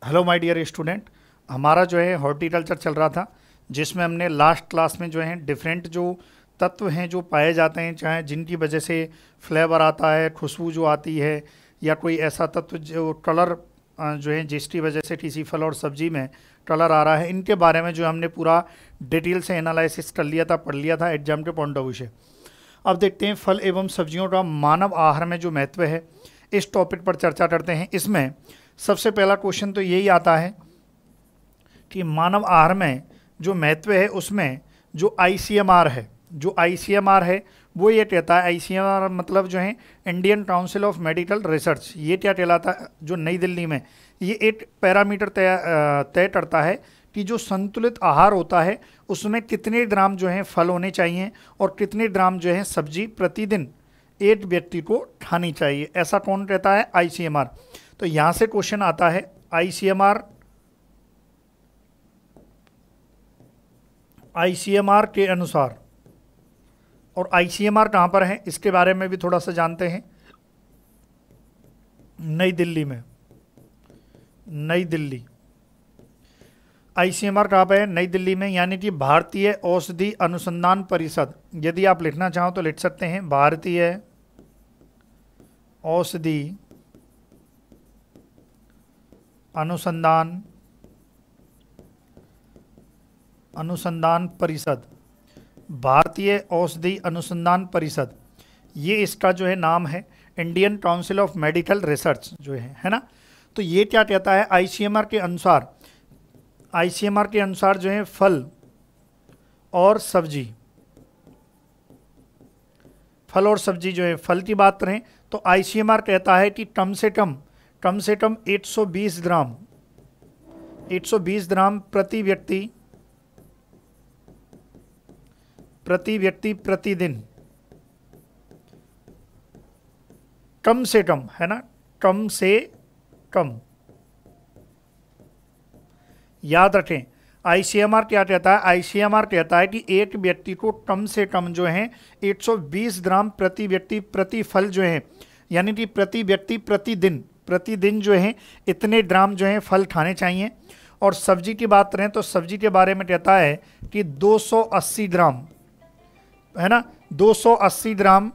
Hello my dear student. हमारा जो है हॉर्टिकल्चर चल रहा था, जिसमें हमने लास्ट क्लास में जो है डिफरेंट जो तत्व हैं जो पाए जाते हैं, चाहे जिनकी वजह से फ्लेवर आता है, खुशबू जो आती है, या कोई ऐसा तत्व जो कलर जो है जिसकी वजह से किसी फल और सब्जी में कलर आ रहा है, इनके बारे में जो हमने पूरा डिटेल से एनालिसिस कर लिया था, पढ़ लिया था एग्जाम के पॉइंट ऑफ व्यू से। अब देखते हैं फल एवं सब्जियों का मानव आहार में जो महत्व है, इस टॉपिक पर चर्चा करते हैं। इसमें सबसे पहला क्वेश्चन तो यही आता है कि मानव आहार में जो महत्व है उसमें जो आईसीएमआर है वो ये कहता है, आईसीएमआर मतलब जो है Indian council of medical research, ये क्या कहलाता है, जो नई दिल्ली में ये एक पैरामीटर तय करता है कि जो संतुलित आहार होता है उसमें कितने ग्राम जो है फल होने चाहिए और कितने ग्राम जो है सब्जी प्रतिदिन एक व्यक्ति को खानी चाहिए। ऐसा कौन कहता है? आईसीएमआर। तो यहाँ से क्वेश्चन आता है आईसीएमआर के अनुसार, और आईसीएमआर कहाँ पर है इसके बारे में भी थोड़ा सा जानते हैं। नई दिल्ली आईसीएमआर कहाँ पर है? नई दिल्ली में, यानी कि भारतीय औषधि अनुसंधान परिषद। यदि आप लिखना चाहो तो लिख सकते हैं भारतीय औषधि अनुसंधान परिषद, भारतीय औषधि अनुसंधान परिषद, ये इसका जो है नाम है। Indian council of medical research जो है ना। तो ये क्या कहता है? आईसीएमआर के अनुसार जो है फल और सब्जी जो है, फल की बात करें तो आईसीएमआर कहता है कि कम से कम 120 ग्राम प्रति व्यक्ति प्रतिदिन, कम से कम, है ना, कम से कम। याद रखें, आईसीएमआर क्या कहता है? आईसीएमआर कहता है कि एक व्यक्ति को कम से कम जो है 120 ग्राम प्रति व्यक्ति प्रति फल जो है, यानी कि प्रति व्यक्ति प्रतिदिन जो है इतने ग्राम जो है फल खाने चाहिए। और सब्जी की बात करें तो सब्जी के बारे में कहता है कि 280 ग्राम, है ना, 280 ग्राम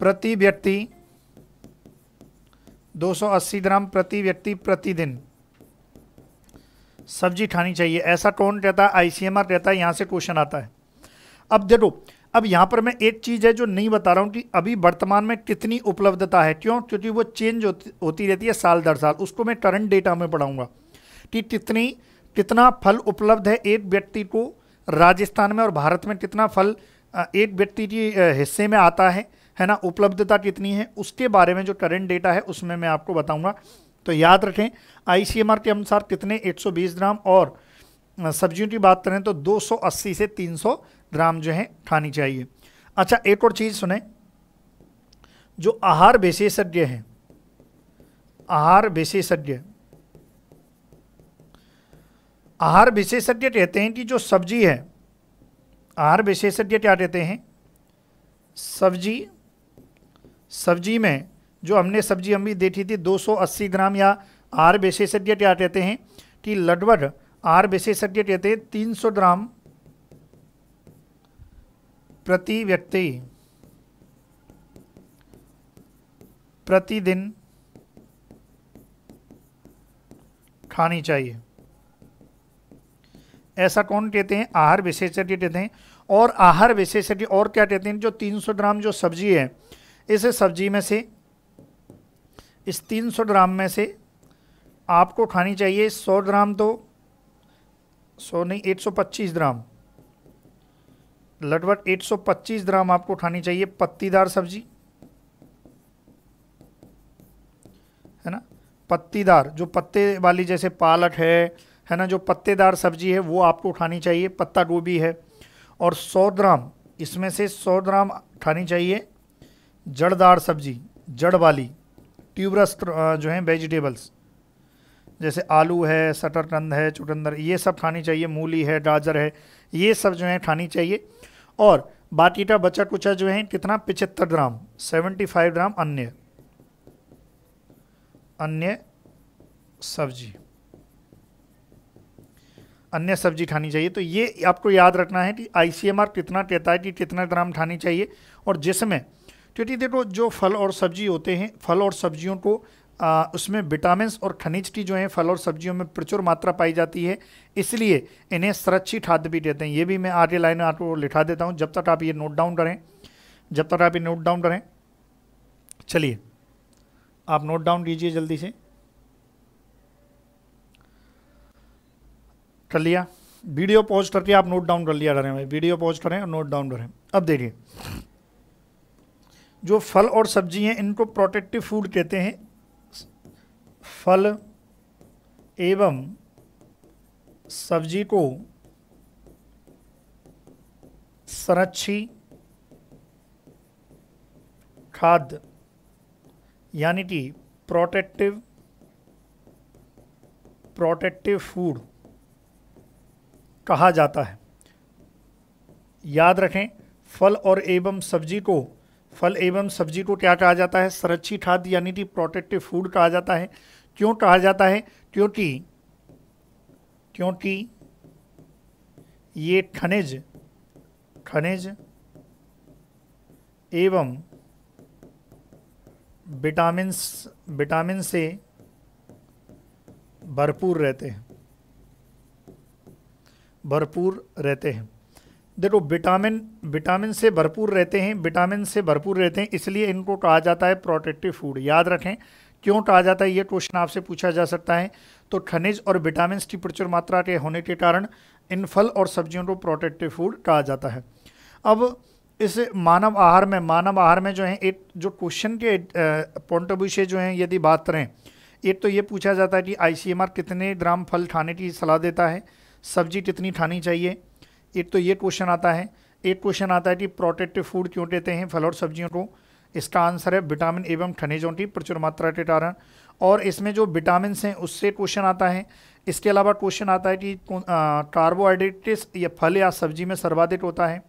प्रति व्यक्ति, 280 ग्राम प्रति व्यक्ति प्रतिदिन सब्जी खानी चाहिए। ऐसा कौन कहता है? आईसीएमआर कहता है। यहाँ से क्वेश्चन आता है। अब देखो, अब यहाँ पर मैं एक चीज़ है जो नहीं बता रहा हूँ कि अभी वर्तमान में कितनी उपलब्धता है। क्यों? क्योंकि वो चेंज होती रहती है साल दर साल। उसको मैं करंट डेटा में पढ़ाऊँगा कि कितना फल उपलब्ध है एक व्यक्ति को राजस्थान में, और भारत में कितना फल एक व्यक्ति की हिस्से में आता है ना, उपलब्धता कितनी है, उसके बारे में जो करंट डेटा है उसमें मैं आपको बताऊंगा। तो याद रखें, आईसीएमआर के अनुसार कितने? 120 ग्राम, और सब्जियों की बात करें तो 280 से 300 ग्राम जो है खानी चाहिए। अच्छा, एक और चीज़ सुने, जो आहार विशेषज्ञ हैं, आहार विशेषज्ञ कहते हैं कि जो सब्जी है, आहार विशेषज्ञ क्या कहते हैं? सब्जी में जो हमने सब्जी हम भी देखी थी 280 ग्राम, या आहार विशेषज्ञ क्या कहते हैं कि लगभग, आहार विशेषज्ञ कहते हैं 300 ग्राम प्रति व्यक्ति प्रतिदिन खानी चाहिए। ऐसा कौन कहते हैं? आहार विशेषज्ञ कहते हैं। और आहार विशेषज्ञ और क्या कहते हैं? जो 300 ग्राम जो सब्जी है, इस सब्जी में से, इस 300 ग्राम में से आपको खानी चाहिए 100 ग्राम, तो 100 नहीं, 125 ग्राम, लगभग 125 ग्राम आपको खानी चाहिए पत्तीदार सब्जी, है ना, पत्तीदार, जो पत्ते वाली, जैसे पालक है ना, जो पत्तेदार सब्जी है वो आपको खानी चाहिए, पत्ता गोभी है। और 100 ग्राम, इसमें से 100 ग्राम खानी चाहिए जड़दार सब्जी, जड़ वाली, ट्यूबरस जो है वेजिटेबल्स, जैसे आलू है, शकरकंद है, चुकंदर, ये सब खानी चाहिए, मूली है, गाजर है, ये सब जो है खानी चाहिए। और बाकी का बचा कुचा जो है कितना? 75 ग्राम, 75 ग्राम अन्य सब्जी, अन्य सब्जी खानी चाहिए। तो ये आपको याद रखना है कि आईसीएमआर कितना कहता है कि कितना ग्राम खानी चाहिए। और जिसमें क्योंकि देखो जो फल और सब्जी होते हैं, फल और सब्जियों को उसमें विटामिन और खनिज की जो है फल और सब्जियों में प्रचुर मात्रा पाई जाती है, इसलिए इन्हें संरक्षित खाद्य भी कहते हैं। ये भी मैं आगे लाइन में आपको लिखा देता हूँ, जब तक आप ये नोट डाउन करें, जब तक आप ये नोट डाउन करें। चलिए आप नोट डाउन कीजिए जल्दी से। कर लिया? वीडियो पॉज करके आप नोट डाउन कर लिया करें भाई, वीडियो पॉज करें और नोट डाउन करें। अब देखिए, जो फल और सब्जी हैं इनको प्रोटेक्टिव फूड कहते हैं। फल एवं सब्जी को संरक्षित खाद्य यानी कि प्रोटेक्टिव फूड कहा जाता है। याद रखें, फल एवं सब्जी को क्या कहा जाता है? संरक्षित खाद्य यानी कि प्रोटेक्टिव फूड कहा जाता है। क्यों कहा जाता है? क्योंकि ये खनिज एवं विटामिन से भरपूर रहते हैं। देखो विटामिन से भरपूर रहते हैं, इसलिए इनको कहा जाता है प्रोटेक्टिव फूड। याद रखें क्यों कहा जाता है, ये क्वेश्चन आपसे पूछा जा सकता है। तो खनिज और विटामिन की प्रचुर मात्रा के होने के कारण इन फल और सब्जियों को प्रोटेक्टिव फूड कहा जाता है। अब इस मानव आहार में जो है एक जो क्वेश्चन के पॉइंट ऑफ व्यू से जो है यदि बात करें, एक तो ये पूछा जाता है कि आईसीएमआर कितने ग्राम फल खाने की सलाह देता है, सब्जी कितनी खानी चाहिए, एक तो ये क्वेश्चन आता है। एक क्वेश्चन आता है कि प्रोटेक्टिव फूड क्यों देते हैं फल और सब्जियों को, इसका आंसर है विटामिन एवं खनिजों की प्रचुर मात्रा के कारण। और इसमें जो विटामिन हैं उससे क्वेश्चन आता है। इसके अलावा क्वेश्चन आता है कि कार्बोहाइड्रेट किस या फल या सब्जी में सर्वाधिक होता है,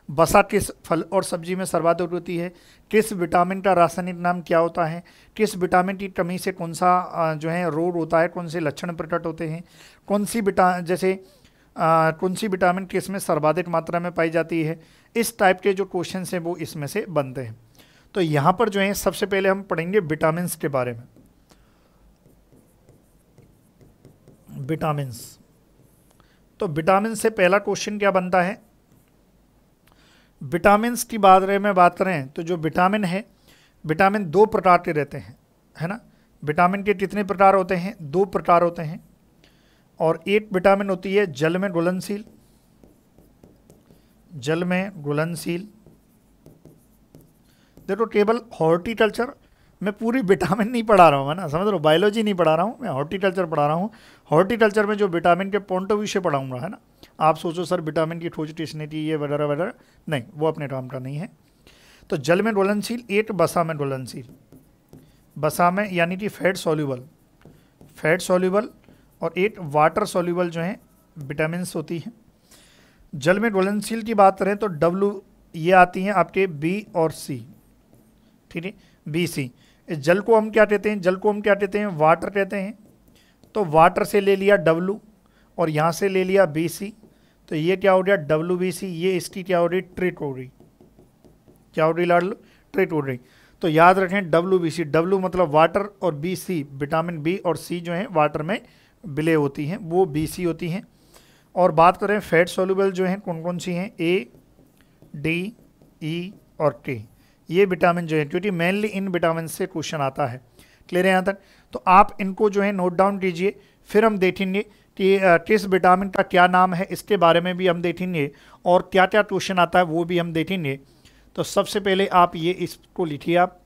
वसा किस फल और सब्जी में सर्वाधिक होती है, किस विटामिन का रासायनिक नाम क्या होता है, किस विटामिन की कमी से कौन सा जो है रोग होता है, कौन से लक्षण प्रकट होते हैं, कौन सी विटामिन किस में सर्वाधिक मात्रा में पाई जाती है। इस टाइप के जो क्वेश्चन हैं वो इसमें से बनते हैं। तो यहाँ पर जो है सबसे पहले हम पढ़ेंगे विटामिन के बारे में। विटामिन्स, तो विटामिन से पहला क्वेश्चन क्या बनता है? विटामिन्स की बात करें तो जो विटामिन है, विटामिन 2 प्रकार के रहते हैं, है ना। विटामिन के कितने प्रकार होते हैं? 2 प्रकार होते हैं। और एक विटामिन होती है जल में घुलनशील। देखो केवल हॉर्टिकल्चर मैं पूरी विटामिन नहीं पढ़ा रहा हूँ, है ना, समझ लो, बायोलॉजी नहीं पढ़ा रहा हूँ मैं, हॉर्टिकल्चर पढ़ा रहा हूँ। हॉर्टिकल्चर में जो विटामिन के पॉइंट ऑफ व्यू से पढ़ाऊँगा, है ना। आप सोचो सर विटामिन की खोज किसने की, ये वगैरह वगैरह, नहीं, वो अपने काम का नहीं है। तो जल में घुलनशील, एक वसा में घुलनशील, वसा में यानी कि फैट सॉल्यूबल, और एक वाटर सॉल्यूबल जो है विटामिन्स होती हैं। जल में घुलनशील की बात करें तो W ये आती हैं आपके B और C, ठीक है, BC। इस जल को हम क्या कहते हैं? वाटर कहते हैं। तो वाटर से ले लिया W और यहाँ से ले लिया BC, तो ये क्या हो गया? WBC। ये इसकी क्या हो रही? ट्रीट हो रही। क्या हो रही लाडलो? ट्रीट हो रही। तो याद रखें WBC, W मतलब वाटर, और BC विटामिन B और C जो है वाटर में विलय होती हैं, वो BC होती हैं। और बात करें फैट सॉल्युबल जो हैं कौन कौन सी हैं? A, D, E और K। ये विटामिन जो है, क्योंकि मेनली इन विटामिन से क्वेश्चन आता है। क्लियर है यहाँ तक? तो आप इनको जो है नोट डाउन कीजिए, फिर हम देखेंगे कि किस विटामिन का क्या नाम है, इसके बारे में भी हम देखेंगे, और क्या क्या क्वेश्चन आता है वो भी हम देखेंगे। तो सबसे पहले आप ये इसको लिखिए आप।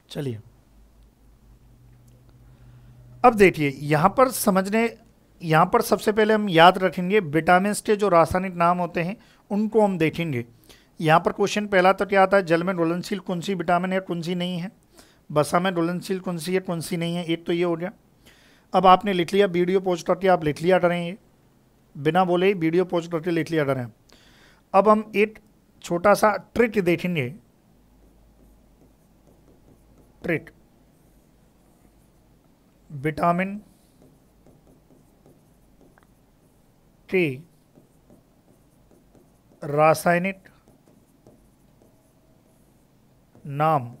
चलिए अब देखिए, यहाँ पर सबसे पहले हम याद रखेंगे विटामिन के जो रासायनिक नाम होते हैं उनको हम देखेंगे। यहाँ पर क्वेश्चन पहला तो क्या आता है? जल में घुलनशील कौन सी विटामिन है, कौन सी नहीं है। वसा में घुलनशील कौन सी है, कौन सी नहीं है। एक तो ये हो गया। अब आपने लिख लिया, वीडियो पॉज करके आप लिख लिया करें, ये बिना बोले ही वीडियो पॉज करके लिख लिया करें। अब हम एक छोटा सा ट्रिक देखेंगे। विटामिन के रासायनिक नाम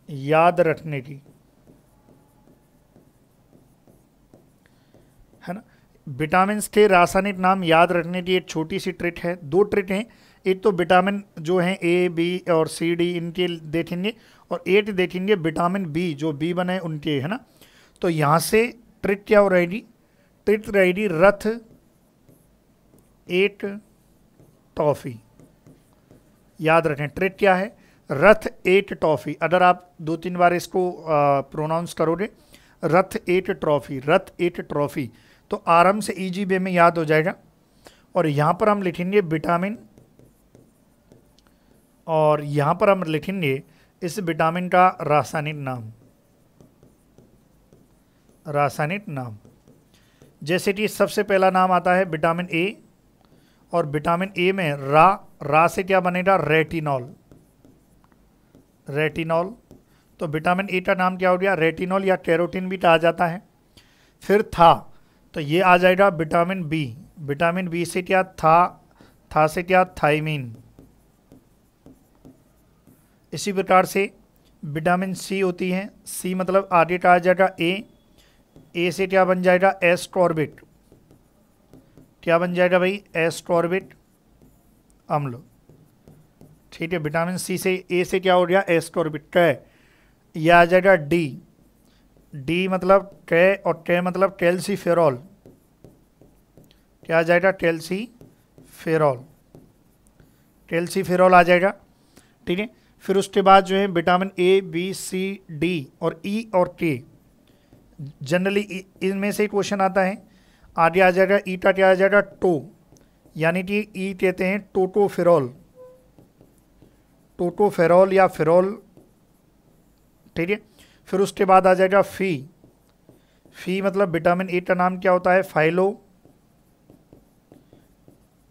याद रखने की, है ना। विटामिन के रासायनिक नाम याद रखने की एक छोटी सी ट्रिक है, दो ट्रिक हैं। एक तो विटामिन जो है ए बी और सी डी इनके देखेंगे, और एक देखेंगे विटामिन बी जो बी बने उनके, है ना। तो यहाँ से ट्रिक क्या हो रहेगी, ट्रिक रहेगी रथ एक टॉफी। याद रखें ट्रिक क्या है, रथ एट टॉफी। अगर आप 2-3 बार इसको प्रोनाउंस करोगे, रथ एट ट्रॉफी, रथ एट ट्रॉफी, तो आराम से इजी वे में याद हो जाएगा। और यहाँ पर हम लिखेंगे विटामिन, और यहाँ पर हम लिखेंगे इस विटामिन का रासायनिक नाम, रासायनिक नाम। जैसे कि सबसे पहला नाम आता है विटामिन ए, और विटामिन ए में रा से क्या बनेगा, रेटिनॉल, रेटिनॉल। तो विटामिन ए का नाम क्या हो गया, रेटिनॉल, या कैरोटीन भी कहा जाता है। फिर था, तो ये आ जाएगा विटामिन बी, विटामिन बी से क्या था से क्या, थाइमीन। इसी प्रकार से विटामिन सी होती है, सी मतलब आगे का आ जाएगा ए से क्या बन जाएगा, एस्कॉर्बिक। क्या बन जाएगा भाई, एस्कॉर्बिक अम्ल। ठीक है, विटामिन सी से ए से क्या हो गया, एस्कॉर्बिक कै। यह आ जाएगा डी मतलब कै, और कै मतलब कैल्सीफेरॉल। क्या आ जाएगा, कैल्सीफेरॉल, कैल्सीफेरॉल आ जाएगा। ठीक है, फिर उसके बाद जो है vitamin A B C D और ई और के, जनरली इनमें से क्वेश्चन आता है। आगे आ जाएगा ई का क्या आ जाएगा, टो, यानी कि ई कहते हैं टोटोफेरॉल, टोटोफेरॉल या फेरॉल। ठीक है, फिर उसके बाद आ जाएगा फी मतलब विटामिन ए का नाम क्या होता है, फाइलो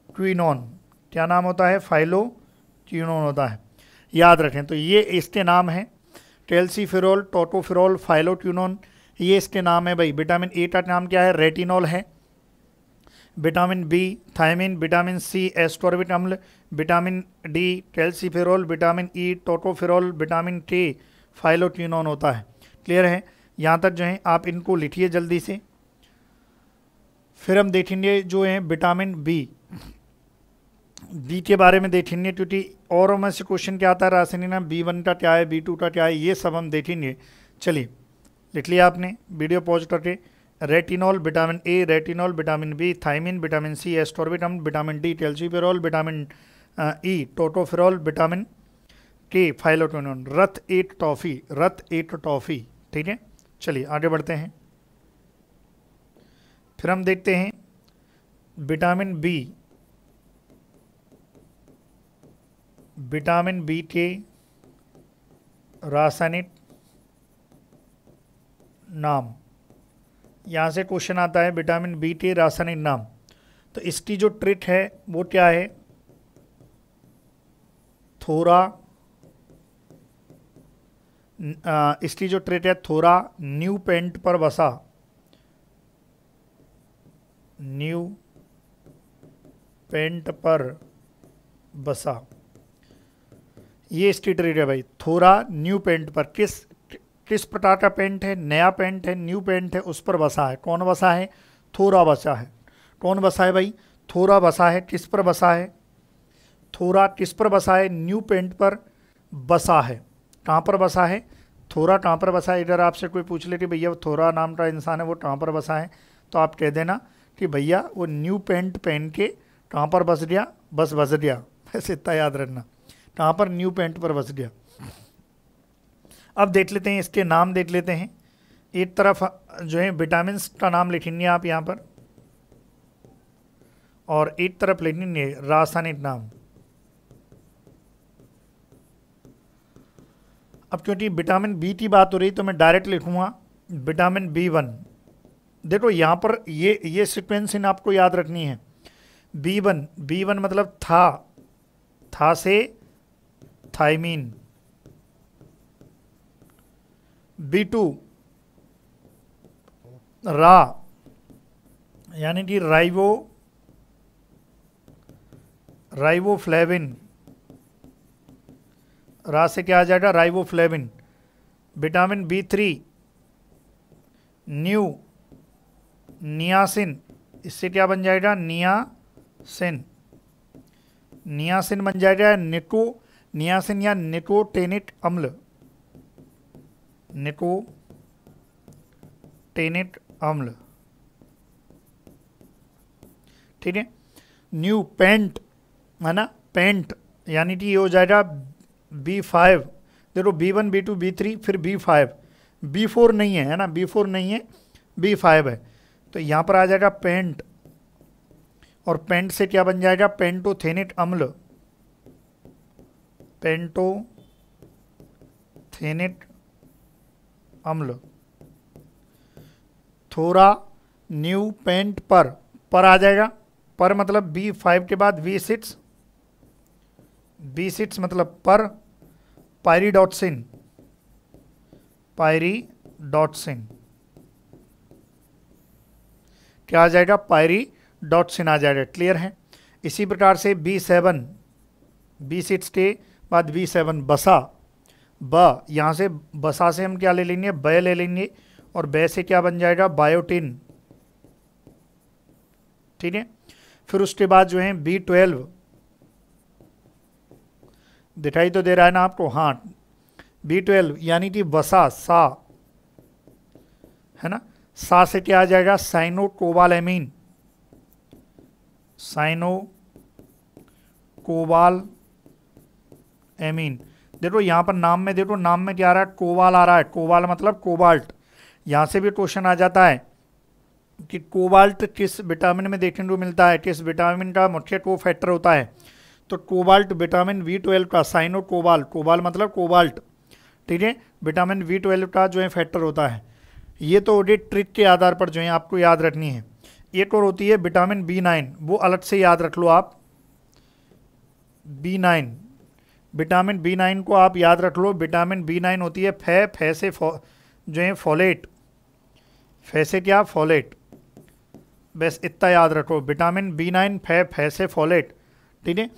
क्विनोन। क्या नाम होता है, फाइलो क्विनोन होता है। याद रखें, तो ये इसके नाम है, कैल्सीफेरॉल, टोटोफेरॉल, फाइलो क्विनोन, ये इसके नाम है भाई। विटामिन ए का नाम क्या है, रेटिनॉल है। Vitamin B thiamine, vitamin C ascorbic अम्ल, vitamin D calciferol, vitamin E tocopherol, vitamin K phylloquinone होता है। क्लियर है, यहाँ तक जो है आप इनको लिखिए जल्दी से। फिर हम देखेंगे जो है विटामिन बी के बारे में देखेंगे, क्योंकि और में से क्वेश्चन क्या आता है, रासायनिक नाम B1 का क्या है, B2 का क्या है, ये सब हम देखेंगे। चलिए लिख लिया आपने, वीडियो पॉज करके। Retinol, vitamin A, retinol, vitamin B thiamine, vitamin C ascorbic अम्ल, vitamin D calciferol, vitamin E tocopherol, vitamin K phylloquinone, रथ एट टॉफी, रथ एट टॉफी। ठीक है, चलिए आगे बढ़ते हैं। फिर हम देखते हैं विटामिन बी, विटामिन बी के रासायनिक नाम। यहाँ से क्वेश्चन आता है विटामिन बी के रासायनिक नाम। तो इसकी जो ट्रिक है वो क्या है, थोड़ा इसकी जो ट्रिक है, थोड़ा न्यू पेंट पर बसा, न्यू पेंट पर बसा, ये इसकी ट्रिक है भाई। थोड़ा न्यू पेंट पर, किस प्रकार का पेंट है, नया पेंट है, न्यू पेंट है, उस पर बसा है। कौन बसा है, थोड़ा बसा है। कौन बसा है भाई, थोड़ा बसा है। किस पर बसा है, थोड़ा किस पर बसा है, न्यू पेंट पर बसा है। कहाँ पर बसा है, थोड़ा कहाँ पर बसा है। इधर आपसे कोई पूछ ले कि भैया वो थोड़ा नाम का इंसान है वो कहाँ पर बसा है, तो आप कह देना कि भैया वो न्यू पेंट पहन के कहाँ पर बस गया, बस बस गया। ऐसे इतना याद रखना, कहाँ पर, न्यू पेंट पर बस गया। अब देख लेते हैं इसके नाम, देख लेते हैं। एक तरफ जो है विटामिन का नाम लिखेंगे आप यहाँ पर, और एक तरफ लिखेंगे रासायनिक नाम। अब क्योंकि विटामिन बी की बात हो रही तो मैं डायरेक्ट लिखूंगा विटामिन B1। देखो यहाँ पर ये सीक्वेंस इन आपको याद रखनी है। B1 मतलब था से थायमीन। B2 रा यानी कि राइबोफ्लेविन, रा से क्या आ जाएगा, राइबोफ्लेविन। विटामिन B3 नियासिन, इससे क्या बन जाएगा, नियासिन। नियासिन बन जाएगा नियासिन या निकोटेनिक अम्ल, निकोटेनिक अम्ल, ठीक है। न्यू पेंट है ना, पेंट यानी कि ये हो जाएगा B5। देखो B1 B2 B3 फिर B5, B4 नहीं है ना, B4 नहीं है, B5 है। तो यहाँ पर आ जाएगा पेंट, और पेंट से क्या बन जाएगा, पेंटोथेनिक अम्ल, पेंटोथेनिक अम्ल। थोड़ा न्यू पेंट पर आ जाएगा, पर मतलब B5 के बाद B6 मतलब पर, पायरिडॉक्सिन क्या आ जाएगा, पायरिडॉक्सिन आ जाएगा। क्लियर है। इसी प्रकार से B6 के बाद B7 बसा, यहाँ से बसा से हम क्या ले लेंगे, बै ले लेंगे, और बै से क्या बन जाएगा, बायोटिन, ठीक है। फिर उसके बाद जो है B12, दिखाई तो दे रहा है ना आपको, हाँ, B12 यानी कि वसा, सा है ना, सा से क्या आ जाएगा, साइनोकोबालेमीन, साइनोकोबालेमीन। देखो यहाँ पर नाम में, देखो नाम में क्या आ रहा है, कोबाल आ रहा है, कोबाल मतलब कोबाल्ट। यहाँ से भी क्वेश्चन आ जाता है कि कोबाल्ट किस विटामिन में देखने को मिलता है, किस विटामिन का मुख्य को फैक्टर होता है। तो कोबाल्ट विटामिन B12 का, साइनोकोबाल, कोबाल मतलब कोबाल्ट, ठीक है, विटामिन B12 का जो है फैक्टर होता है। ये तो ऑडिट ट्रिक के आधार पर जो है आपको याद रखनी है। एक और होती है विटामिन B9, वो अलग से याद रख लो आप, B9, विटामिन B9 को आप याद रख लो। विटामिन B9 होती है फै से जो है फोलेट, फै से क्या, फोलेट, बस इतना याद रखो, विटामिन B9 फै से फोलेट, ठीक है।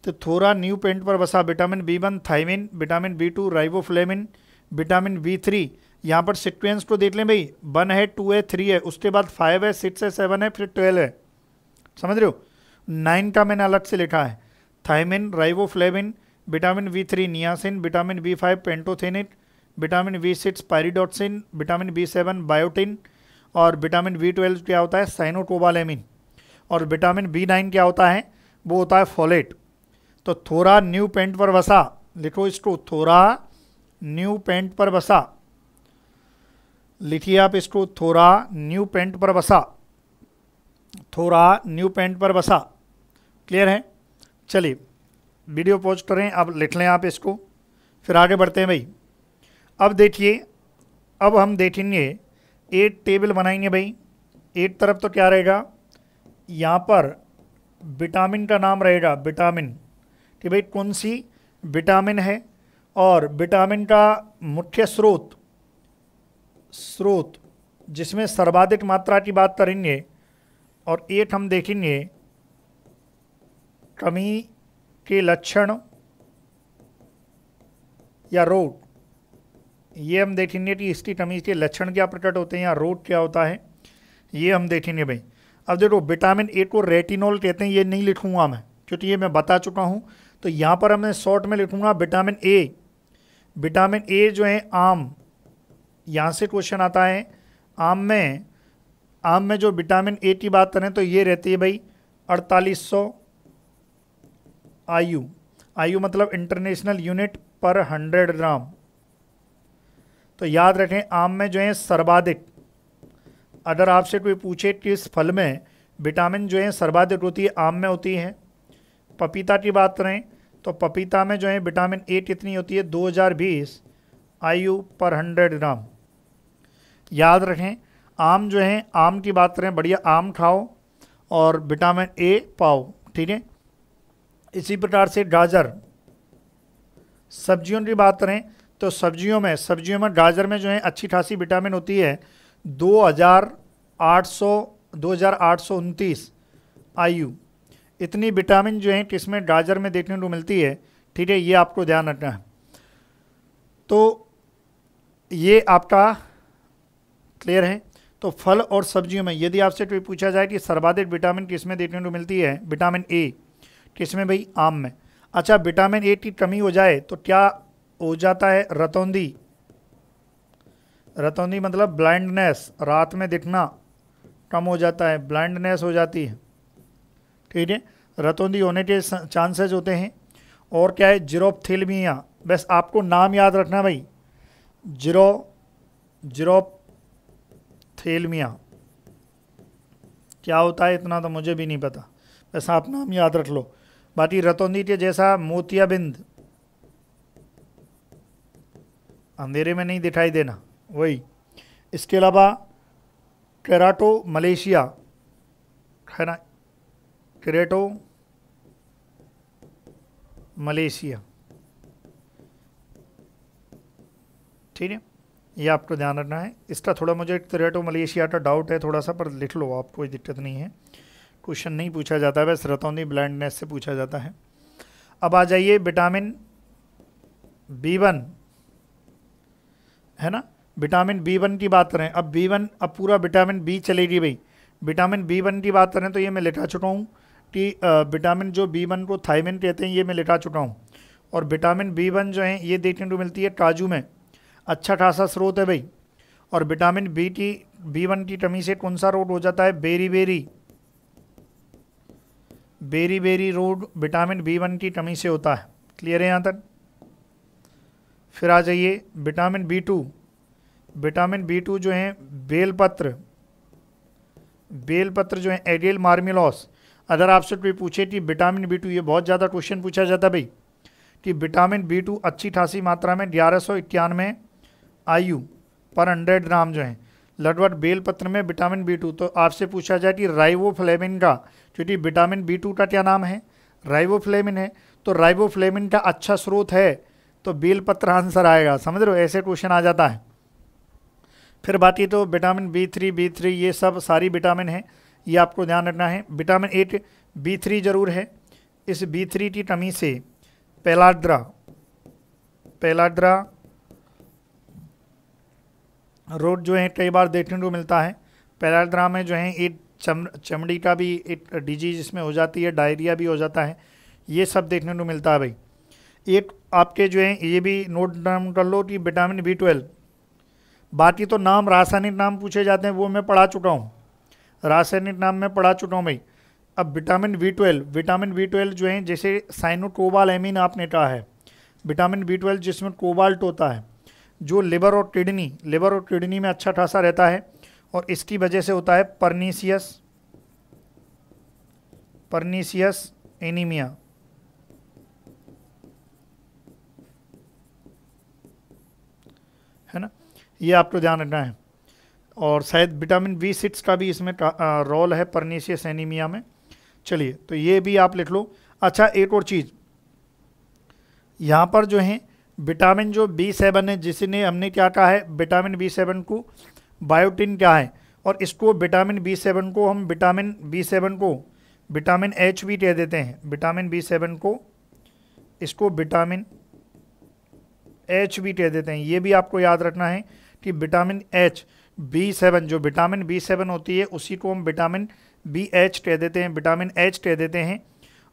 तो थोड़ा न्यू पेंट पर बसा vitamin B1 thiamine, vitamin B2 riboflavin, vitamin B3, यहाँ पर सीक्वेंस को देख लें भाई, 1 है, 2 है, 3 है, उसके बाद 5 है, 6 है, 7 है, फिर 12 है, समझ रहे हो। 9 का मैंने अलग से लिखा है, thiamine, riboflavin, vitamin B3 niacin, vitamin B5 pantothenic, vitamin B6 pyridoxine, vitamin B7 biotin, और विटामिन B12 क्या होता है, साइनोकोबालेमिन, और विटामिन B9 क्या होता है, वो होता है फोलेट। तो थोड़ा न्यू पेंट पर बसा, लिखो इसको, थोड़ा न्यू पेंट पर बसा, लिखिए आप इसको, थोड़ा न्यू पेंट पर बसा, थोड़ा न्यू पेंट पर बसा। क्लियर है। चलिए वीडियो पॉज करें, अब लिख लें आप इसको, फिर आगे बढ़ते हैं भाई। अब देखिए, अब हम देखेंगे, एक टेबल बनाएंगे भाई। एक तरफ तो क्या रहेगा, यहाँ पर विटामिन का नाम रहेगा, विटामिन, कि भाई कौन सी विटामिन है, और विटामिन का मुख्य स्रोत जिसमें सर्वाधिक मात्रा की बात करेंगे, और एक हम देखेंगे कमी के लक्षण या रोग, ये हम देखेंगे कि इसकी कमी के लक्षण क्या प्रकट होते हैं या रोग क्या होता है, ये हम देखेंगे भाई। अब देखो विटामिन ए को रेटिनॉल कहते हैं, ये नहीं लिखूंगा मैं क्योंकि ये मैं बता चुका हूँ, तो यहाँ पर मैं शॉर्ट में लिखूंगा विटामिन ए। विटामिन ए जो है आम, यहाँ से क्वेश्चन आता है, आम में जो विटामिन ए की बात करें तो ये रहती है भाई 4800 आयु मतलब इंटरनेशनल यूनिट पर 100 ग्राम। तो याद रखें, आम में जो है सर्वाधिक, अगर आपसे कोई पूछे कि इस फल में विटामिन जो है सर्वाधिक होती है, आम में होती है। पपीता की बात करें तो पपीता में जो है विटामिन ए कितनी होती है, 2020 आयु पर 100 ग्राम। याद रखें, आम जो है, आम की बात करें, बढ़िया आम खाओ और विटामिन ए पाओ, ठीक है। इसी प्रकार से गाजर, सब्जियों की बात करें तो सब्जियों में गाजर में जो है अच्छी खासी विटामिन होती है, 2000 2829 IU, इतनी विटामिन जो है किसमें, गाजर में देखने को मिलती है। ठीक है, ये आपको ध्यान रखना है। तो ये आपका क्लियर है। तो फल और सब्जियों में यदि आपसे कोई पूछा जाए कि सर्वाधिक विटामिन किसमें देखने को मिलती है, विटामिन ए किसमें भाई, आम में। अच्छा, विटामिन ए की कमी हो जाए तो क्या हो जाता है, रतौंधी। रतौंधी मतलब ब्लाइंडनेस, रात में दिखना कम हो जाता है, ब्लाइंडनेस हो जाती है। ठीक है, रतौंधी होने के चांसेस होते हैं। और क्या है, जीरोप्थिल्मिया, बस आपको नाम याद रखना भाई, जीरोप्थिल्मिया क्या होता है इतना तो मुझे भी नहीं पता, बस आप नाम याद रख लो। बाकी रतौंधी के जैसा मोतियाबिंद, अंधेरे में नहीं दिखाई देना, वही। इसके अलावा केराटो मलेशिया है ना, केरेटो मलेशिया, ठीक है, ये आपको ध्यान रखना है। इसका थोड़ा मुझे केरेटो मलेशिया का डाउट है थोड़ा सा, पर लिख लो आप, कोई दिक्कत नहीं है, क्वेश्चन नहीं पूछा जाता है, बस रतौंधी ब्लाइंडनेस से पूछा जाता है। अब आ जाइए विटामिन B1 है ना, विटामिन B1 की बात करें। अब B1, अब पूरा विटामिन बी चलेगी भाई। विटामिन B1 की बात करें तो ये मैं लिखा चुका हूँ कि विटामिन जो B1 को थायमिन कहते हैं, ये मैं लिखा चुका हूँ। और विटामिन B1 जो है ये देखने को मिलती है काजू में, अच्छा खासा स्रोत है भाई। और विटामिन B1 की कमी से कौन सा रोग हो जाता है, बेरी रोग विटामिन B1 की कमी से होता है। क्लियर है यहाँ तक। फिर आ जाइए विटामिन B2। विटामिन B2 जो है बेलपत्र जो है एडियल मार्मिलोस। अगर आपसे कोई पूछे कि विटामिन B2, ये बहुत ज़्यादा क्वेश्चन पूछा जाता है भाई, कि विटामिन B2 अच्छी खासी मात्रा में 1191 IU पर 100 ग्राम जो है लगभग बेलपत्र में विटामिन B2। तो आपसे पूछा जाए कि राइबोफ्लेविन का, क्योंकि विटामिन B2 का क्या नाम है, राइबोफ्लेविन है, तो राइबोफ्लेविन का अच्छा स्रोत है तो बेलपत्र आंसर आएगा। समझ रहे हो, ऐसे क्वेश्चन आ जाता है। फिर बाकी तो विटामिन B3 ये सब सारी विटामिन है, ये आपको ध्यान रखना है। विटामिन A B3 जरूर है। इस B3 की कमी से पेलाड्रा रोग जो है कई बार देखने को मिलता है। पेलाड्रा में जो है एक चमड़ी का भी एक डिजीज इसमें हो जाती है, डायरिया भी हो जाता है, ये सब देखने को मिलता है भाई। एक आपके जो है ये भी नोट डाउन कर लो कि विटामिन B12। बाकी तो नाम, रासायनिक नाम पूछे जाते हैं, वो मैं पढ़ा चुका हूँ, रासायनिक नाम में पढ़ा चुका हूँ भाई। अब विटामिन B12 जो है, जैसे साइनोकोबालामीन आपने कहा है, विटामिन B12 जिसमें कोबाल्ट होता है, जो लिवर और किडनी में अच्छा खासा रहता है, और इसकी वजह से होता है परनीसियस एनीमिया, है ना, ये आपको ध्यान रखना है। और शायद विटामिन B6 का भी इसमें रोल है परनीसियस एनीमिया में। चलिए, तो ये भी आप लिख लो। अच्छा, एक और चीज़ यहाँ पर जो है विटामिन जो B7 है, जिसने हमने क्या कहा है, विटामिन B7 को बायोटिन क्या है, और इसको विटामिन B7 को हम विटामिन H भी कह देते हैं। विटामिन B7 को इसको विटामिन H भी कह देते हैं। ये भी आपको याद रखना है कि विटामिन B7 जो विटामिन B7 होती है उसी को हम विटामिन BH कह देते हैं, विटामिन H कह देते हैं।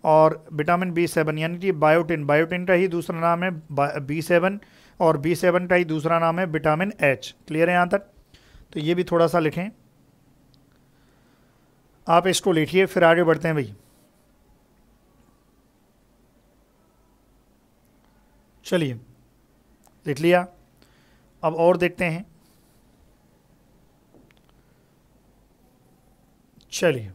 और विटामिन B7 यानी कि बायोटिन का ही दूसरा नाम है B7, और B7 का ही दूसरा नाम है विटामिन H। क्लियर है यहाँ तक। तो ये भी थोड़ा सा लिखें, आप इसको लिखिए, फिर आगे बढ़ते हैं भाई। चलिए, लिख लिया। अब और देखते हैं। चलिए,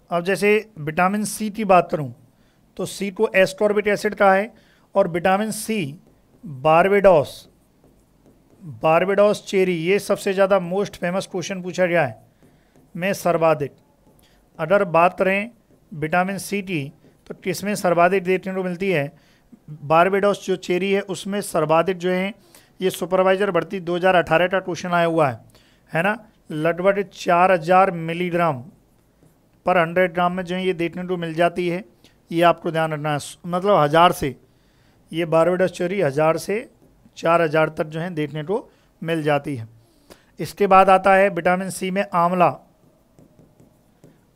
अब जैसे विटामिन C की बात करूं तो C को एस्कॉर्बिक एसिड कहा है, और विटामिन C बारबेडोस चेरी, ये सबसे ज़्यादा मोस्ट फेमस क्वेश्चन पूछा गया है में सर्वाधिक। अगर बात करें विटामिन C की तो किसमें सर्वाधिक देखने को मिलती है, बारबेडोस जो चेरी है उसमें सर्वाधिक जो है, ये सुपरवाइजर भर्ती 2018 का क्वेश्चन आया हुआ है ना, लगभग 4000 मिलीग्राम पर 100 ग्राम में जो है ये देखने को मिल जाती है। ये आपको ध्यान रखना है, मतलब 1000 से, ये बारबेडोस चेरी 1000 से 4000 तक जो है देखने को मिल जाती है। इसके बाद आता है विटामिन सी में आंवला।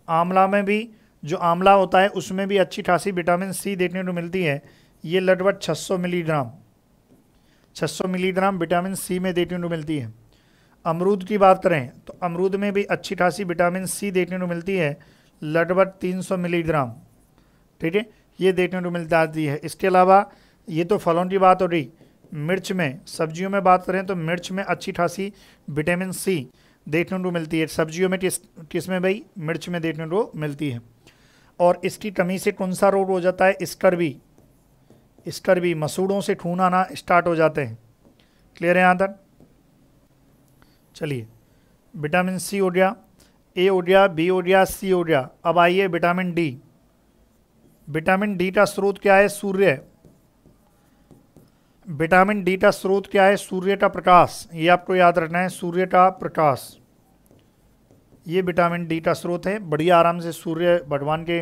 आंवला में भी जो आंवला होता है उसमें भी अच्छी खासी विटामिन सी देखने को मिलती है। ये लगभग 600 मिलीग्राम विटामिन सी में देखने को मिलती है। अमरूद की बात करें तो अमरूद में भी अच्छी खासी विटामिन सी देखने को मिलती है, लगभग 300 मिलीग्राम। ठीक है, ये देखने को मिलती है। इसके अलावा ये तो फलों की बात हो रही। मिर्च में, सब्जियों में बात करें तो मिर्च में अच्छी खासी विटामिन सी देखने को मिलती है। सब्जियों में किस में भाई? मिर्च में देखने को मिलती है। और इसकी कमी से कौन सा रोग हो जाता है? स्कर्वी, मसूड़ों से खून आना स्टार्ट हो जाते हैं। क्लियर है यहाँ तक? चलिए, विटामिन सी हो गया, ए हो गया, बी हो गया, सी हो गया। अब आइए विटामिन डी। विटामिन डी का स्रोत क्या है? सूर्य। विटामिन डी का स्रोत क्या है? सूर्य का प्रकाश। ये आपको याद रखना है, सूर्य का प्रकाश, ये विटामिन डी का स्रोत है। बढ़िया आराम से सूर्य भगवान के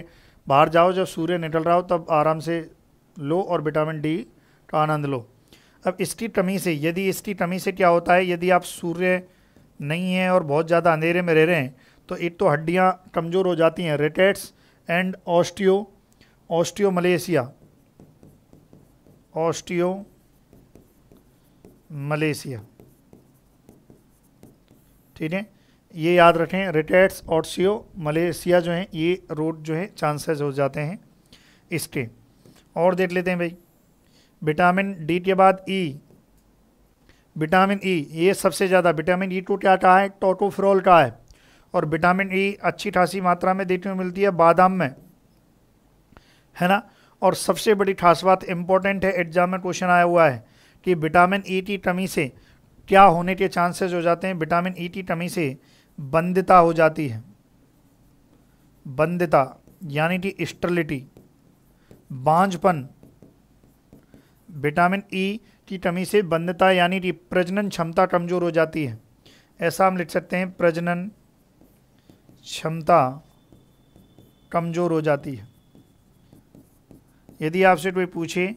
बाहर जाओ, जब सूर्य निकल रहा हो तब आराम से लो और विटामिन डी का आनंद लो। अब इसकी कमी से, यदि इसकी कमी से क्या होता है, यदि आप सूर्य नहीं है और बहुत ज़्यादा अंधेरे में रह रहे हैं तो एक तो हड्डियाँ कमज़ोर हो जाती हैं, रिकेट्स एंड ऑस्टियोमलेशिया। ठीक है, ये याद रखें, रिकेट्स ऑस्टियोमलेशिया जो है ये रोग जो है चांसेस हो जाते हैं इसके। और देख लेते हैं भाई, विटामिन डी के बाद ई। विटामिन ई, ये सबसे ज़्यादा विटामिन ई को क्या कहा है? टोकोफेरोल का है। और विटामिन ई अच्छी खासी मात्रा में देखने को मिलती है बादाम में, है ना। और सबसे बड़ी खास बात इंपॉर्टेंट है, एग्जाम में क्वेश्चन आया हुआ है कि विटामिन ई की कमी से क्या होने के चांसेस हो जाते हैं? विटामिन ई की कमी से बंधिता हो जाती है। बंधिता यानी कि स्टेरिलिटी, बांझपन। विटामिन ई की कमी से बंधिता यानी कि प्रजनन क्षमता कमजोर हो जाती है। ऐसा हम लिख सकते हैं, प्रजनन क्षमता कमजोर हो जाती है। यदि आपसे कोई पूछे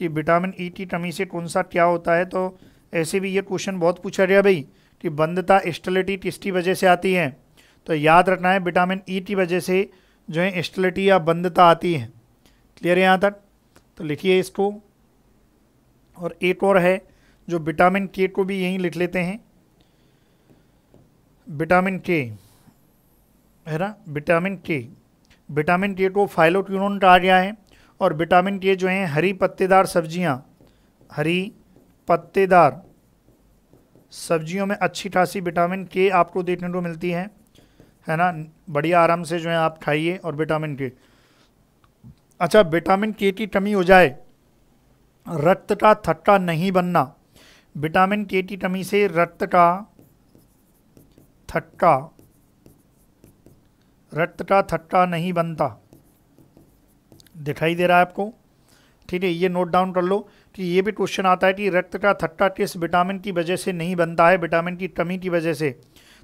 कि विटामिन ई की कमी से कौन सा क्या होता है, तो ऐसे भी ये क्वेश्चन बहुत पूछा गया भाई कि बंधता स्टेरिलिटी किसकी वजह से आती है, तो याद रखना है विटामिन ई की वजह से जो है स्टेरिलिटी या बंधता आती है। क्लियर है यहाँ तक? तो लिखिए इसको। और एक और है जो विटामिन के को भी यहीं लिख लेते हैं, विटामिन के, है ना। विटामिन के को फाइलोक्विनोन कहा गया है। और विटामिन के जो है हरी पत्तेदार सब्जियों में अच्छी खासी विटामिन के आपको देखने को मिलती है ना। बढ़िया आराम से जो है आप खाइए। और विटामिन के, अच्छा, विटामिन के की कमी हो जाए, रक्त का थक्का नहीं बनना। विटामिन के की कमी से रक्त का थक्का नहीं बनता। दिखाई दे रहा है आपको? ठीक है, ये नोट डाउन कर लो कि ये भी क्वेश्चन आता है कि रक्त का थक्का किस विटामिन की वजह से नहीं बनता है? विटामिन की कमी की वजह से।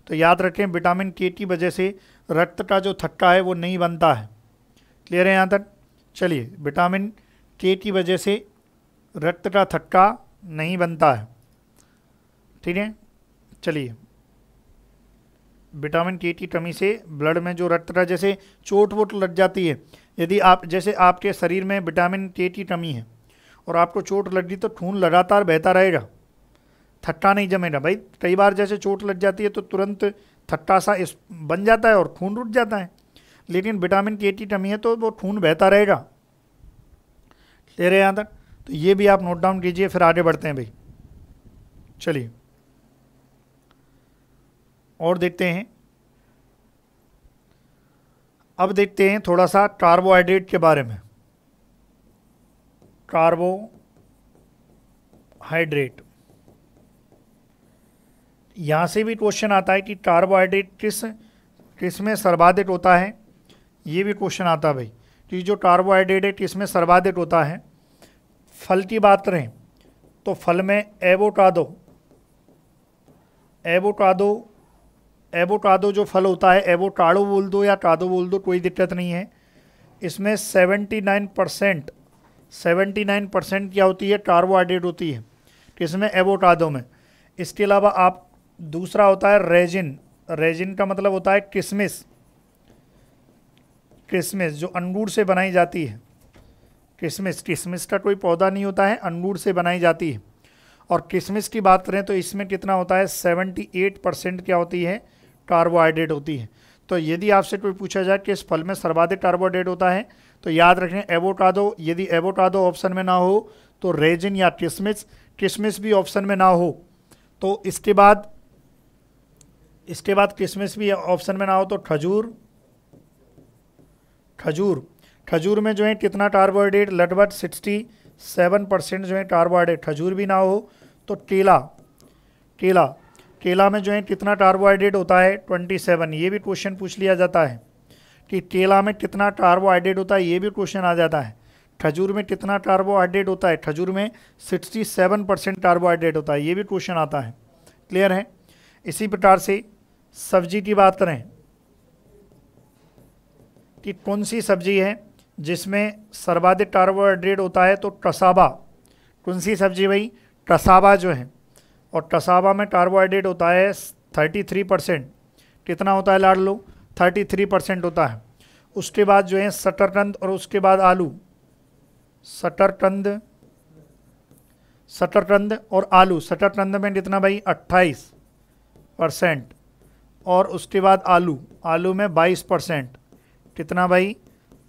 तो याद रखें, विटामिन के की वजह से रक्त का जो थक्का है वो नहीं बनता है। क्लियर है यहाँ तक? चलिए, विटामिन के की वजह से रक्त का थक्का नहीं बनता है। ठीक है, चलिए, विटामिन के की कमी से ब्लड में जो रक्त का, जैसे चोट वोट लग जाती है, यदि आप, जैसे आपके शरीर में विटामिन के की कमी है और आपको चोट लग गई तो खून लगातार बहता रहेगा, थक्का नहीं जमेगा भाई। कई बार जैसे चोट लग जाती है तो तुरंत थक्का सा बन जाता है और खून रुक जाता है, लेकिन विटामिन के की कमी है तो वो खून बहता रहेगा। ले रहे यहाँ तक? तो ये भी आप नोट डाउन कीजिए, फिर आगे बढ़ते हैं भाई। चलिए और देखते हैं। अब देखते हैं थोड़ा सा कार्बोहाइड्रेट के बारे में। कार्बोहाइड्रेट, यहाँ से भी क्वेश्चन आता है कि कार्बोहाइड्रेट किस में सर्वाधिक होता है। ये भी क्वेश्चन आता है भाई कि जो कार्बोहाइड्रेट है किस में सर्वाधिक होता है। फल की बात करें तो फल में एवोकाडो एवोकाडो जो फल होता है, एवोकाडो बोल दो या काडो बोल दो, कोई दिक्कत नहीं है। इसमें 79% क्या होती है, कार्बोहाइड्रेट होती है, किसमें, एवोकाडो में। इसके अलावा आप दूसरा होता है रेजिन। रेजिन का मतलब होता है किशमिश। किशमिश जो अंगूर से बनाई जाती है, किशमिश का कोई पौधा नहीं होता है, अंगूर से बनाई जाती है। और किशमिश की बात करें तो इसमें कितना होता है, 78% क्या होती है, कार्बोहाइड्रेट होती है। तो यदि आपसे कोई पूछा जाए कि इस फल में सर्वाधिक कार्बोहाइड्रेट होता है, तो याद रखें एवोकाडो। यदि एवोकाडो ऑप्शन में ना हो तो रेजिन या किशमिश, किशमिश भी ऑप्शन में ना हो तो इसके बाद किशमिश भी ऑप्शन में ना हो तो खजूर। खजूर में जो है कितना कार्बोहाइड्रेट, लगभग 67% जो है कार्बोहाइड्रेट। खजूर भी ना हो तो केला में जो है कितना कार्बोहाइड्रेट होता है, 27। ये भी क्वेश्चन पूछ लिया जाता है कि केला में कितना कार्बोहाइड्रेट होता है, ये भी क्वेश्चन आ जाता है। खजूर में कितना कार्बोहाइड्रेट होता है, खजूर में 67% कार्बोहाइड्रेट होता है, ये भी क्वेश्चन आता है। क्लियर है। इसी प्रकार से सब्जी की बात करें कि कौन सी सब्जी है जिसमें सर्वाधिक कार्बोहाइड्रेट होता है, तो कसावा। कौन सी सब्जी भाई, कसावा जो है। और कसावा में कार्बोहाइड्रेट होता है 33%। कितना होता है लाड लो, 33% होता है। उसके बाद जो है शकरकंद और उसके बाद आलू। शकरकंद और आलू। शकरकंद में कितना भाई, 28%। और उसके बाद आलू में 22%। कितना भाई,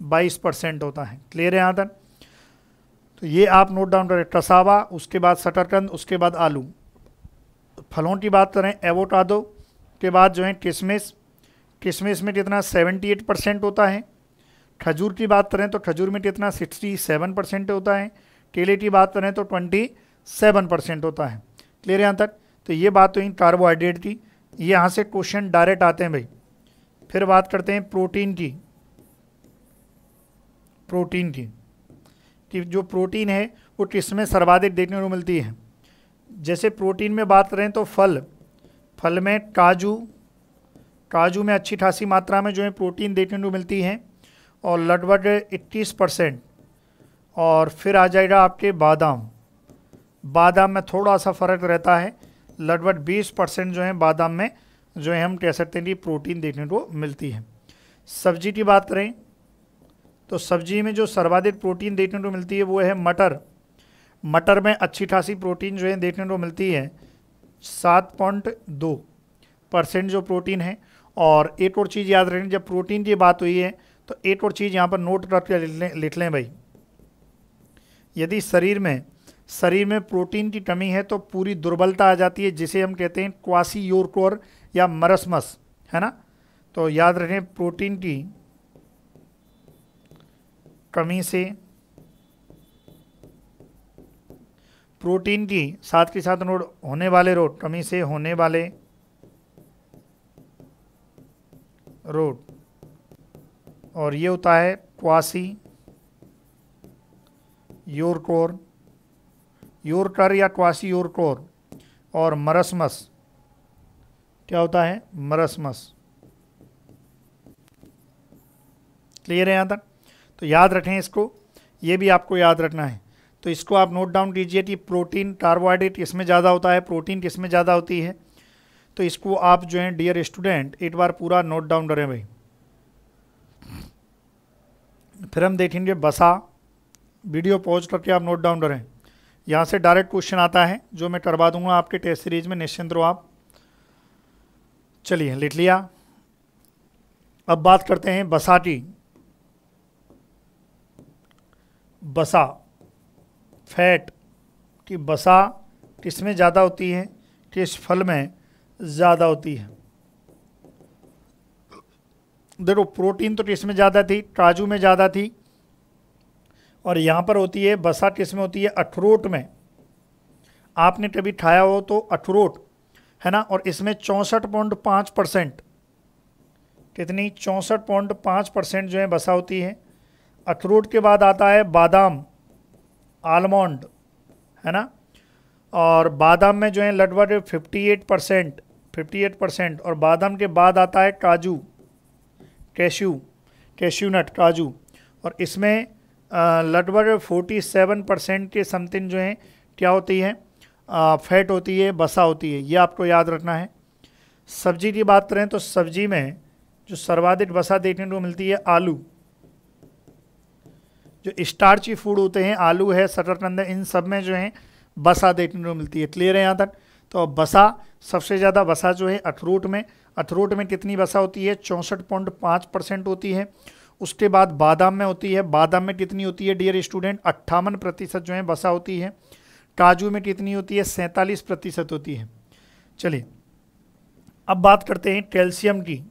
22% होता है। क्लियर है यहाँ तक। तो ये आप नोट डाउन करें, कसावा, उसके बाद शकरकंद, उसके बाद आलू। फलों की बात करें, एवोकाडो के बाद जो है किशमिश में कितना, 78% होता है। खजूर की बात करें तो खजूर में कितना, 67% होता है। केले की बात करें तो 27% होता है। क्लियर है यहाँ तक। तो ये बात तो इन कार्बोहाइड्रेट की। यहाँ से क्वेश्चन डायरेक्ट आते हैं भाई। फिर बात करते हैं प्रोटीन की। कि जो प्रोटीन है वो किसमें सर्वाधिक देखने को मिलती है। जैसे प्रोटीन में बात करें तो फल में काजू में अच्छी खासी मात्रा में जो है प्रोटीन देखने को मिलती है, और लगभग 21%। और फिर आ जाएगा आपके बादाम में थोड़ा सा फ़र्क रहता है, लगभग 20% जो है बादाम में जो है हम कह सकते हैं कि प्रोटीन देखने को मिलती है। सब्जी की बात करें तो सब्जी में जो सर्वाधिक प्रोटीन देखने को मिलती है वो है मटर में अच्छी खासी प्रोटीन जो है देखने को मिलती है, 7.2% जो प्रोटीन है। और एक और चीज़ याद रखें, जब प्रोटीन की बात हुई है तो एक और चीज़ यहाँ पर नोट करके लिख लें भाई। यदि शरीर में प्रोटीन की कमी है तो पूरी दुर्बलता आ जाती है, जिसे हम कहते हैं क्वासियोरकोर या मरस्मस, है ना। तो याद रखें, प्रोटीन की कमी से, प्रोटीन की साथ के साथ नोट होने वाले रोग, कमी से होने वाले रोग, और ये होता है क्वासियोरकोर, योरकर या क्वासियोरकोर। और मरस्मस क्या होता है, मरस्मस। क्लियर है यहाँ तक। तो याद रखें इसको, ये भी आपको याद रखना है। तो इसको आप नोट डाउन कीजिए कि प्रोटीन कार्बोहाइड्रेट किसमें ज़्यादा होता है, प्रोटीन किसमें ज़्यादा होती है। तो इसको आप जो है डियर स्टूडेंट एक बार पूरा नोट डाउन करें भाई। फिर हम देखेंगे बसा। वीडियो पॉज करके आप नोट डाउन करें। यहाँ से डायरेक्ट क्वेश्चन आता है जो मैं करवा दूंगा आपके टेस्ट सीरीज में, निश्चिंत रहो आप। चलिए लिख लिया। अब बात करते हैं बसा की। बसा, फैट की बसा किसमें ज़्यादा होती है, किस फल में ज़्यादा होती है। देखो प्रोटीन तो किसमें ज़्यादा थी, काजू में ज़्यादा थी, और यहाँ पर होती है बसा किसमें होती है, अखरोट में। आपने कभी खाया हो तो अखरोट, है ना। और इसमें 64.5%, कितनी, 64.5% जो है बसा होती है। अखरोट के बाद आता है बादाम, आलमंड, है ना। और बादाम में जो है लगभग 58% 58%। और बादाम के बाद आता है काजू, कैश्यू नट, काजू, और इसमें लगभग 47% के समथिंग जो है क्या होती है, फैट होती है, बसा होती है, ये आपको याद रखना है। सब्जी की बात करें तो सब्जी में जो सर्वाधिक वसा देखने को मिलती है आलू, जो स्टार्ची फूड होते हैं, आलू है, शकरकंद है, इन सब में जो है वसा देखने को मिलती है। क्लियर है यहाँ तक? तो वसा, सबसे ज़्यादा वसा जो है अखरोट में कितनी वसा होती है, 64.5% होती है। उसके बाद बादाम में होती है, बादाम में कितनी होती है डियर स्टूडेंट, 58% जो है वसा होती है। काजू में कितनी होती है, 47% होती है। चलिए अब बात करते हैं कैल्शियम की।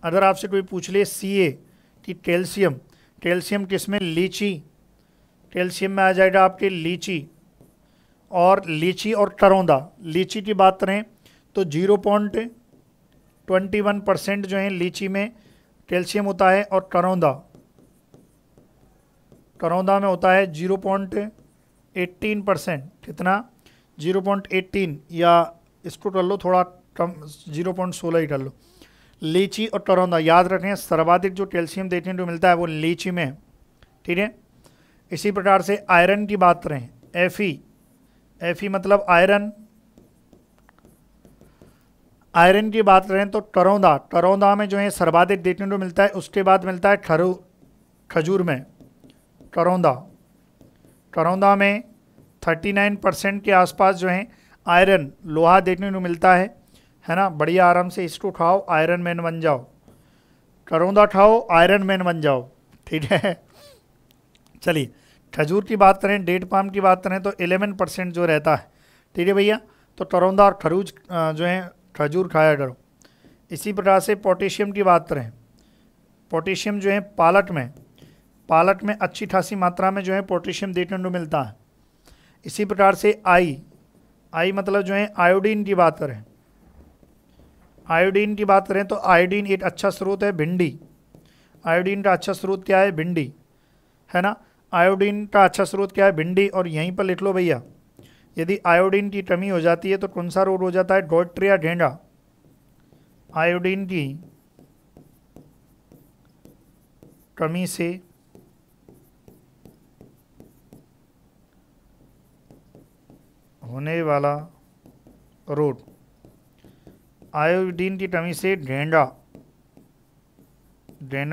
अगर आपसे कोई पूछ ले CA कि कैल्शियम किसमें, लीची, कैल्शियम में आ जाएगा आपके लीची और करौंदा। लीची की बात करें तो 0.21% जो है लीची में कैल्शियम होता है, और करौंदा में होता है 0.18%। कितना, 0.18, या इसको कर लो थोड़ा कम, 0.16 ही कर लो। लीची और करौंदा याद रखें, सर्वाधिक जो कैल्शियम देखने को मिलता है वो लीची में, ठीक है। इसी प्रकार से आयरन की बात करें, Fe मतलब आयरन की बात करें तो करौंदा में जो है सर्वाधिक देखने को मिलता है। उसके बाद मिलता है खजूर में, करौंदा में 39% के आसपास जो है आयरन, लोहा देखने को मिलता है ना। बढ़िया, आराम से इसको खाओ, आयरन मैन बन जाओ, करौंदा खाओ, आयरन मैन बन जाओ, ठीक है। चलिए खजूर की बात करें, डेट पाम की बात करें तो 11% जो रहता है, ठीक है भैया। तो करौंदा और जो है खजूर खाया करो। इसी प्रकार से पोटेशियम की बात करें, पोटेशियम जो है पालक में अच्छी खासी मात्रा में जो है पोटेशियम देखने को मिलता है। इसी प्रकार से आई मतलब जो है आयोडीन की बात करें, तो आयोडीन एक अच्छा स्रोत है, भिंडी। आयोडीन का अच्छा स्रोत क्या है, भिंडी, है ना। आयोडीन का अच्छा स्रोत क्या है, भिंडी। और यहीं पर लिख लो भैया, यदि आयोडीन की कमी हो जाती है तो कौन सा रोग हो जाता है, गॉइट्रिया घेंगा। आयोडीन की कमी से होने वाला रोग, आयोडीन की कमी से घेंगा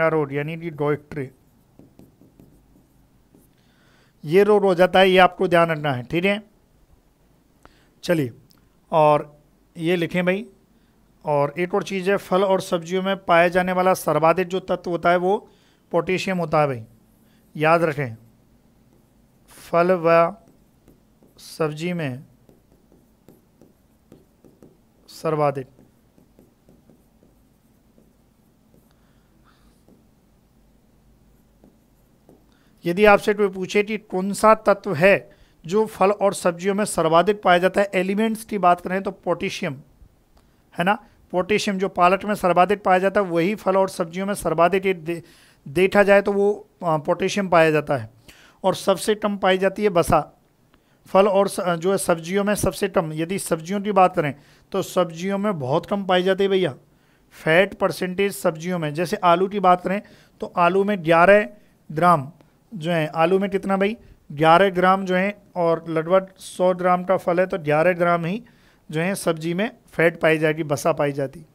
रोग यानी कि गॉइट्रे, ये रोग हो जाता है, ये आपको ध्यान रखना है, ठीक है। चलिए और ये लिखें भाई। और एक और चीज़ है, फल और सब्जियों में पाए जाने वाला सर्वाधिक जो तत्व होता है वो पोटेशियम होता है भाई, याद रखें। फल व सब्जी में सर्वाधिक, यदि आपसे कोई पूछे कि कौन सा तत्व है जो फल और सब्जियों में सर्वाधिक पाया जाता है, एलिमेंट्स की बात करें तो पोटेशियम, है ना। पोटेशियम जो पालक में सर्वाधिक पाया जाता है वही फल और सब्जियों में सर्वाधिक देखा जाए तो वो पोटेशियम पाया जाता है। और सबसे कम पाई जाती है वसा, फल और जो है सब्जियों में सबसे कम। यदि सब्जियों की बात करें तो सब्जियों में बहुत कम पाई जाती है भैया, फैट परसेंटेज सब्जियों में। जैसे आलू की बात करें तो आलू में 11 ग्राम जो है, आलू में कितना भाई, 11 ग्राम जो है, और लगभग 100 ग्राम का फल है तो 11 ग्राम ही जो है सब्जी में फैट पाई जाएगी, बसा पाई जाती,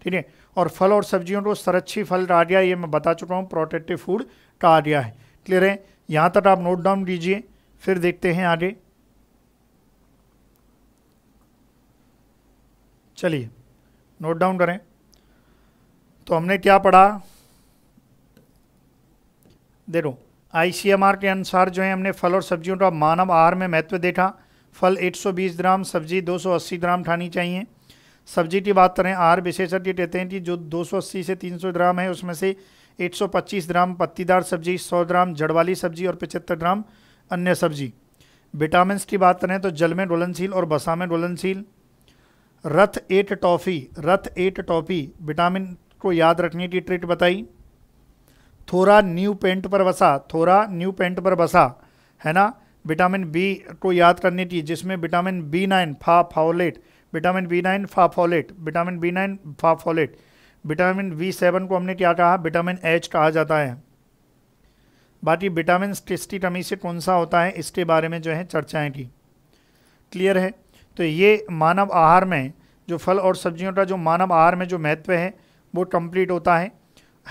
ठीक है। और फल और सब्जियों को संरक्षी फल कहा गया, ये मैं बता चुका हूँ, प्रोटेक्टिव फूड कहा गया है। क्लियर है? यहाँ तक आप नोट डाउन कीजिए, फिर देखते हैं आगे। चलिए नोट डाउन करें। तो हमने क्या पढ़ा, देखो ICMR के अनुसार जो है हमने फल और सब्जियों का मानव आहार में महत्व देखा। फल 120 ग्राम, सब्जी 280 ग्राम खानी चाहिए। सब्जी की बात करें, आहार विशेषज्ञ कहते हैं कि जो 280 से 300 ग्राम है उसमें से 125 ग्राम पत्तीदार सब्जी, 100 ग्राम जड़ वाली सब्जी और 75 ग्राम अन्य सब्जी। विटामिन की बात करें तो जल में घुलनशील और वसा में घुलनशील। रथ 8 टॉफी विटामिन को याद रखने की ट्रिक बताई। थोड़ा न्यू पेंट पर बसा, है ना। विटामिन बी को याद करने की, जिसमें vitamin B9 folate vitamin B9 folate, vitamin B9 folate. Vitamin B7 को हमने क्या कहा, विटामिन H कहा जाता है। बाकी विटामिन टेस्टिटमी से कौन सा होता है, इसके बारे में जो है चर्चाएं की। क्लियर है। तो ये मानव आहार में जो फल और सब्जियों का जो मानव आहार में जो महत्व है वो कंप्लीट होता है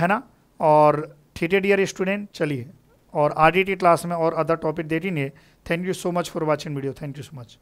ना। और ठीक है डियर स्टूडेंट, चलिए और आगे की क्लास में और अदर टॉपिक देखेंगे। Thank you so much for watching video, thank you so much.